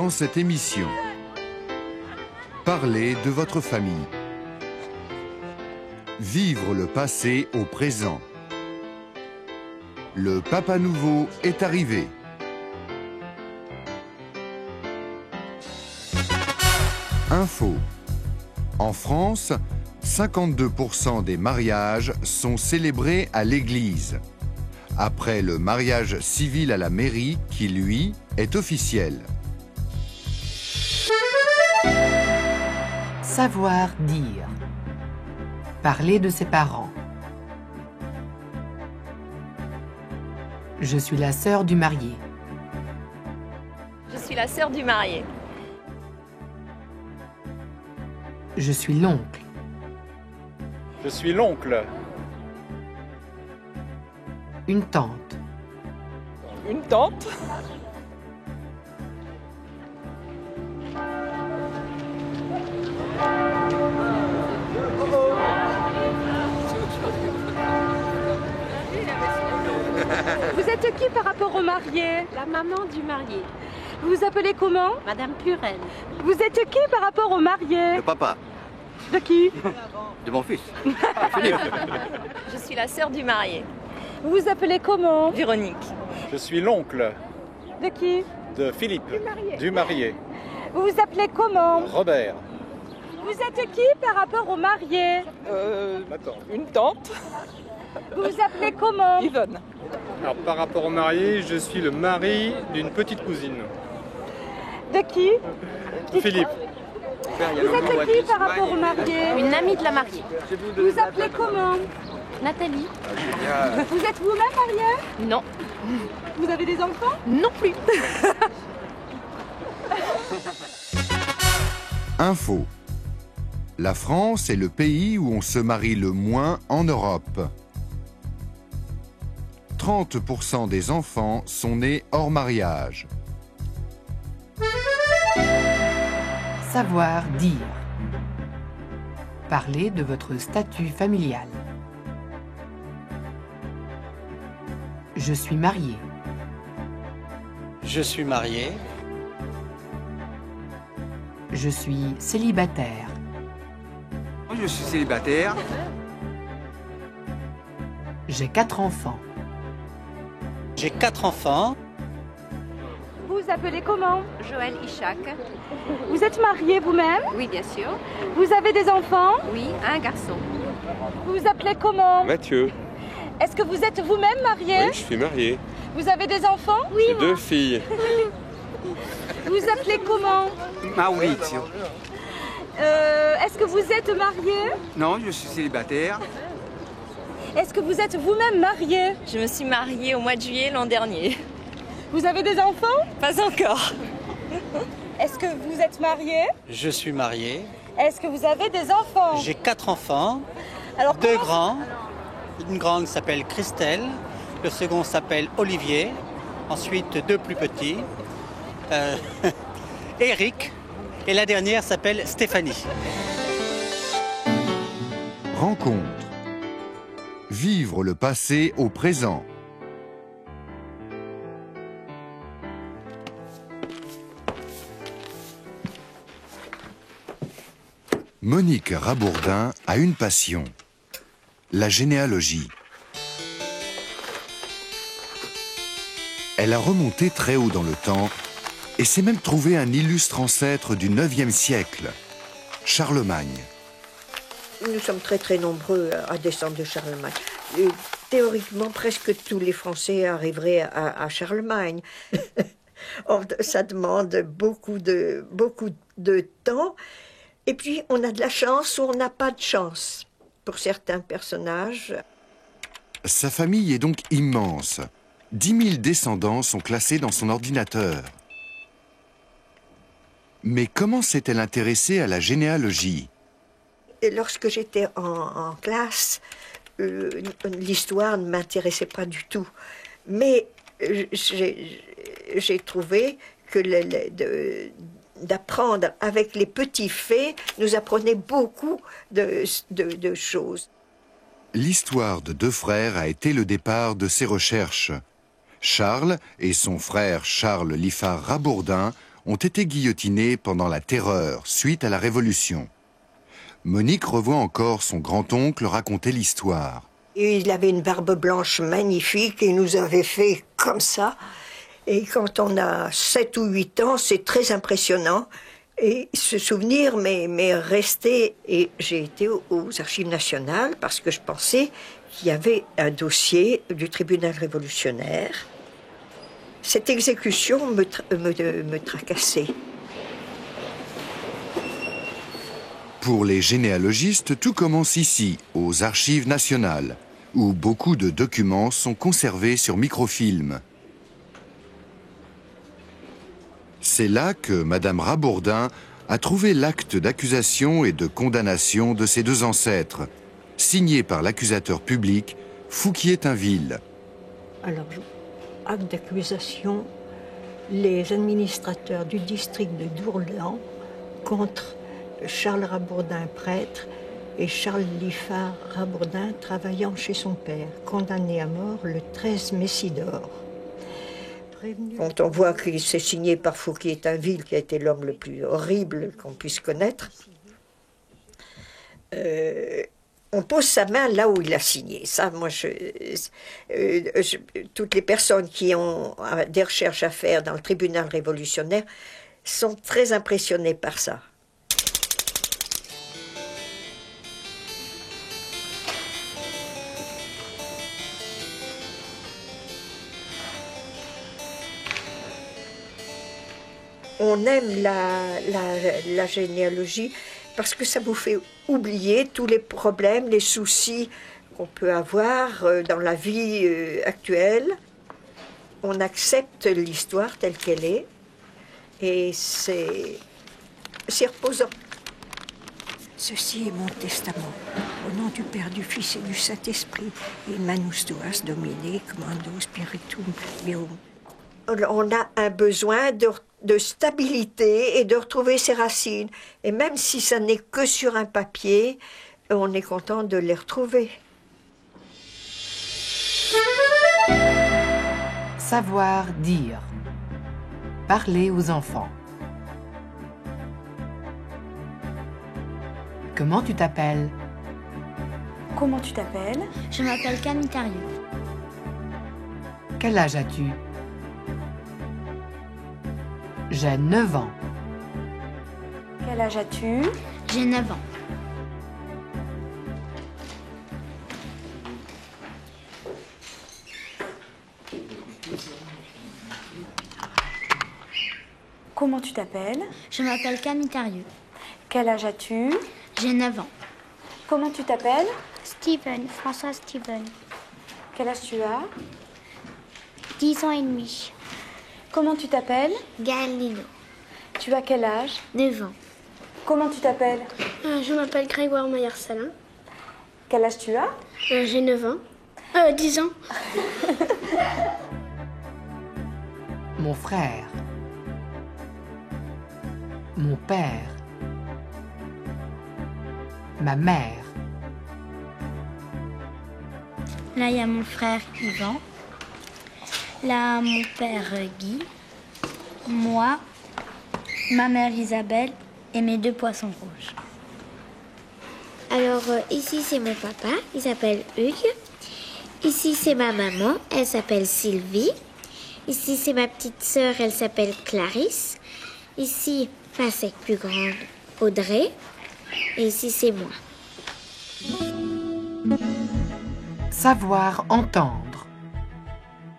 Dans cette émission, parlez de votre famille. Vivre le passé au présent. Le Papa Nouveau est arrivé. Info. En France, 52% des mariages sont célébrés à l'église, après le mariage civil à la mairie qui, lui, est officiel. Savoir dire. Parler de ses parents. Je suis la sœur du marié. Je suis la sœur du marié. Je suis l'oncle. Je suis l'oncle. Une tante. Une tante. Vous êtes qui par rapport au marié? La maman du marié. Vous vous appelez comment? Madame Purel. Vous êtes qui par rapport au marié? Le papa De qui? de mon fils. Je suis la sœur du marié. Vous vous appelez comment? Véronique. Je suis l'oncle De qui? de Philippe, du marié. Vous vous appelez comment? Robert. Vous êtes qui par rapport au marié? Une tante. Vous vous appelez comment? Yvonne. Alors par rapport au marié, je suis le mari d'une petite cousine. De qui? Philippe. Vous êtes qui par rapport au marié? Une amie de la mariée. Vous vous appelez comment? Nathalie. Vous êtes vous-même marié? Non. Vous avez des enfants? Non plus. Info. La France est le pays où on se marie le moins en Europe. 30% des enfants sont nés hors mariage. Savoir dire. Parler de votre statut familial. Je suis marié. Je suis marié. Je suis célibataire. Je suis célibataire. J'ai 4 enfants. J'ai 4 enfants. Vous vous appelez comment? Joël Ishak. Vous êtes marié vous-même? Oui, bien sûr. Vous avez des enfants? Oui, un garçon. Vous vous appelez comment? Mathieu. Est-ce que vous êtes vous-même marié? Oui, je suis marié. Vous avez des enfants? J'ai 2 filles. Vous vous appelez comment? Maurizio. Est-ce que vous êtes marié? Non, je suis célibataire. Est-ce que vous êtes vous-même marié? Je me suis mariée au mois de juillet l'an dernier. Vous avez des enfants? Pas encore. Est-ce que vous êtes marié? Je suis marié. Est-ce que vous avez des enfants? J'ai 4 enfants. Alors 2 comment- grands. Une grande s'appelle Christelle. Le second s'appelle Olivier. Ensuite 2 plus petits. Eric. Et la dernière s'appelle Stéphanie. Rencontre. Vivre le passé au présent. Monique Rabourdin a une passion, la généalogie. Elle a remonté très haut dans le temps et s'est même trouvé un illustre ancêtre du 9e siècle, Charlemagne. Nous sommes très nombreux à descendre de Charlemagne. Théoriquement, presque tous les Français arriveraient à Charlemagne. Or, ça demande beaucoup de temps. Et puis, on a de la chance ou on n'a pas de chance pour certains personnages. Sa famille est donc immense. 10 000 descendants sont classés dans son ordinateur. Mais comment s'est-elle intéressée à la généalogie? Et lorsque j'étais en classe, l'histoire ne m'intéressait pas du tout. Mais j'ai trouvé que d'apprendre avec les petits faits nous apprenait beaucoup de choses. L'histoire de 2 frères a été le départ de ses recherches. Charles et son frère Charles Liffard Rabourdin ont été guillotinés pendant la Terreur, suite à la Révolution. Monique revoit encore son grand-oncle raconter l'histoire. Il avait une barbe blanche magnifique, il nous avait fait comme ça. Et quand on a 7 ou 8 ans, c'est très impressionnant. Et ce souvenir m'est resté. Et j'ai été aux Archives nationales parce que je pensais qu'il y avait un dossier du tribunal révolutionnaire. Cette exécution me tracassait. Pour les généalogistes, tout commence ici, aux Archives nationales, où beaucoup de documents sont conservés sur microfilm. C'est là que Madame Rabourdin a trouvé l'acte d'accusation et de condamnation de ses 2 ancêtres, signé par l'accusateur public, Fouquier-Tinville. Alors, acte d'accusation, les administrateurs du district de Dourdan contre Charles Rabourdin, prêtre, et Charles Liffard Rabourdin, travaillant chez son père, condamné à mort le 13 Messidor. Quand on voit qu'il s'est signé par Fouquier-Tinville, qui a été l'homme le plus horrible qu'on puisse connaître, on pose sa main là où il a signé. Ça, moi, toutes les personnes qui ont des recherches à faire dans le tribunal révolutionnaire sont très impressionnées par ça. On aime la généalogie parce que ça vous fait oublier tous les problèmes, les soucis qu'on peut avoir dans la vie actuelle. On accepte l'histoire telle qu'elle est et c'est reposant. Ceci est mon testament. Au nom du Père, du Fils et du Saint-Esprit. In manus tuas Domine, commando spiritum meum. On a un besoin de stabilité et de retrouver ses racines. Et même si ça n'est que sur un papier, on est content de les retrouver. Savoir dire. Parler aux enfants. Comment tu t'appelles? Comment tu t'appelles? Je m'appelle Camille Tharieux. Quel âge as-tu? J'ai 9 ans. Quel âge as-tu? J'ai 9 ans. Comment tu t'appelles? Je m'appelle Camille Tharieux. Quel âge as-tu? J'ai 9 ans. Comment tu t'appelles? Steven, François Steven. Quel âge tu as? 10 ans et demi. Comment tu t'appelles? Gaël Lino. Tu as quel âge? 9 ans. Comment tu t'appelles? Je m'appelle Grégoire Maillard-Salin. Quel âge tu as? J'ai 9 ans. 10 ans. Mon frère. Mon père. Ma mère. Là, il y a mon frère Yvan. Là, mon père Guy. Moi, ma mère Isabelle et mes 2 poissons rouges. Alors, ici, c'est mon papa. Il s'appelle Hugues. Ici, c'est ma maman. Elle s'appelle Sylvie. Ici, c'est ma petite sœur. Elle s'appelle Clarisse. Ici, enfin, c'est plus grande, Audrey. Et ici, c'est moi. Savoir entendre.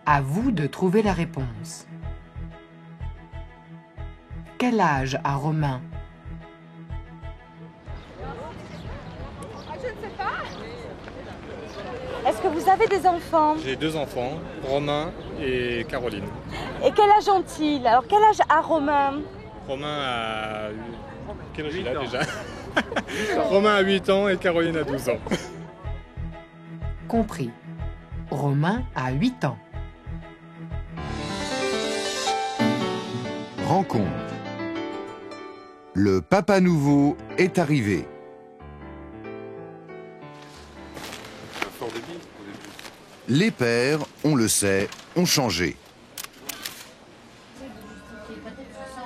À vous de trouver la réponse. Quel âge a Romain? Je ne sais pas. Est-ce que vous avez des enfants? J'ai 2 enfants, Romain et Caroline. Et quel âge ont-ils? Alors, quel âge a Romain? Romain a... Quel âge il a déjà? Romain a 8 ans et Caroline a 12 ans. Compris. Romain a 8 ans. Rencontre. Le papa nouveau est arrivé. Les pères, on le sait, ont changé.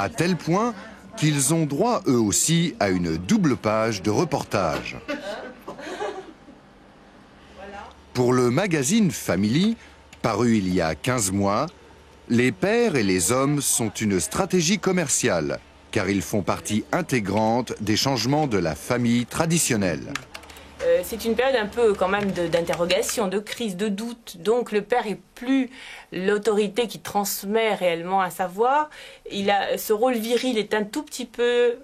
à tel point qu'ils ont droit eux aussi à une double page de reportage. Pour le magazine Family, paru il y a 15 mois, les pères et les hommes sont une stratégie commerciale, car ils font partie intégrante des changements de la famille traditionnelle. C'est une période un peu quand même d'interrogation, de crise, de doute. Donc le père est plus l'autorité qui transmet réellement un savoir. Ce rôle viril est un tout petit peu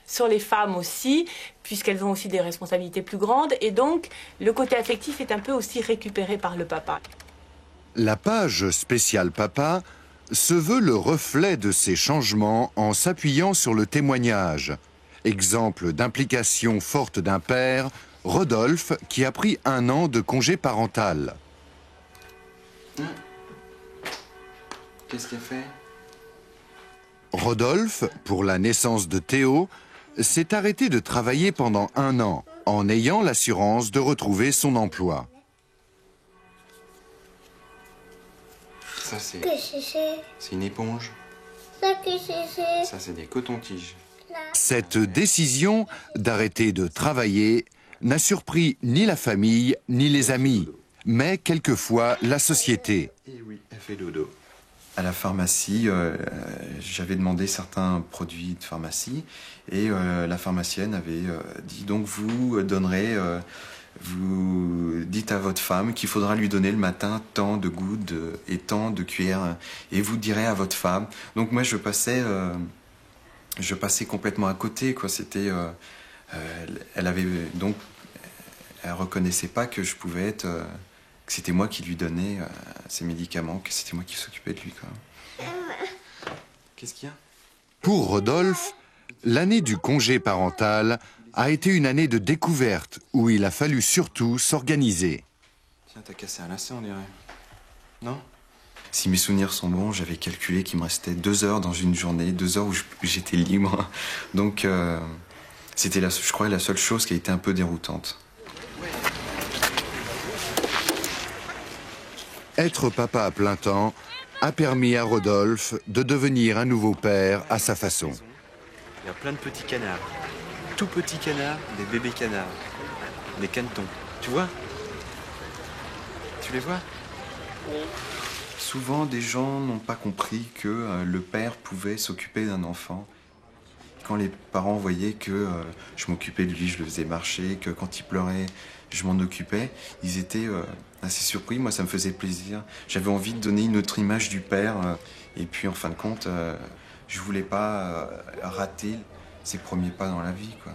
sur les femmes aussi, puisqu'elles ont aussi des responsabilités plus grandes. Et donc le côté affectif est un peu aussi récupéré par le papa. La page spéciale papa se veut le reflet de ces changements en s'appuyant sur le témoignage. Exemple d'implication forte d'un père, Rodolphe, qui a pris 1 an de congé parental. Qu'est-ce qu'il a fait? Rodolphe, pour la naissance de Théo, s'est arrêté de travailler pendant 1 an, en ayant l'assurance de retrouver son emploi. Ça, c'est une éponge. Ça, c'est des cotons-tiges. Cette décision d'arrêter de travailler n'a surpris ni la famille ni les amis, mais quelquefois la société. Et oui, elle fait dodo. À la pharmacie, j'avais demandé certains produits de pharmacie et la pharmacienne avait dit donc vous donnerez, vous dites à votre femme qu'il faudra lui donner le matin tant de gouttes et tant de cuillères et vous direz à votre femme. Donc moi je passais complètement à côté, quoi. C'était, elle reconnaissait pas que je pouvais être, que c'était moi qui lui donnais ses médicaments, que c'était moi qui s'occupais de lui, quoi. Qu'est-ce qu'il y a? Pour Rodolphe, l'année du congé parental a été une année de découverte où il a fallu surtout s'organiser. Tiens, t'as cassé un lacet, on dirait. Non? Si mes souvenirs sont bons, j'avais calculé qu'il me restait 2 heures dans une journée, 2 heures où j'étais libre. Donc, c'était, je crois, la seule chose qui a été un peu déroutante. Être papa à plein temps a permis à Rodolphe de devenir un nouveau père à sa façon. Il y a plein de petits canards. Tout petits canards, des bébés canards. Des canetons. Tu vois? Tu les vois? Oui. Souvent, des gens n'ont pas compris que le père pouvait s'occuper d'un enfant. Quand les parents voyaient que je m'occupais de lui, je le faisais marcher, que quand il pleurait, je m'en occupais, ils étaient assez surpris. Moi, ça me faisait plaisir. J'avais envie de donner une autre image du père. Et puis, en fin de compte, je voulais pas rater ses premiers pas dans la vie, quoi.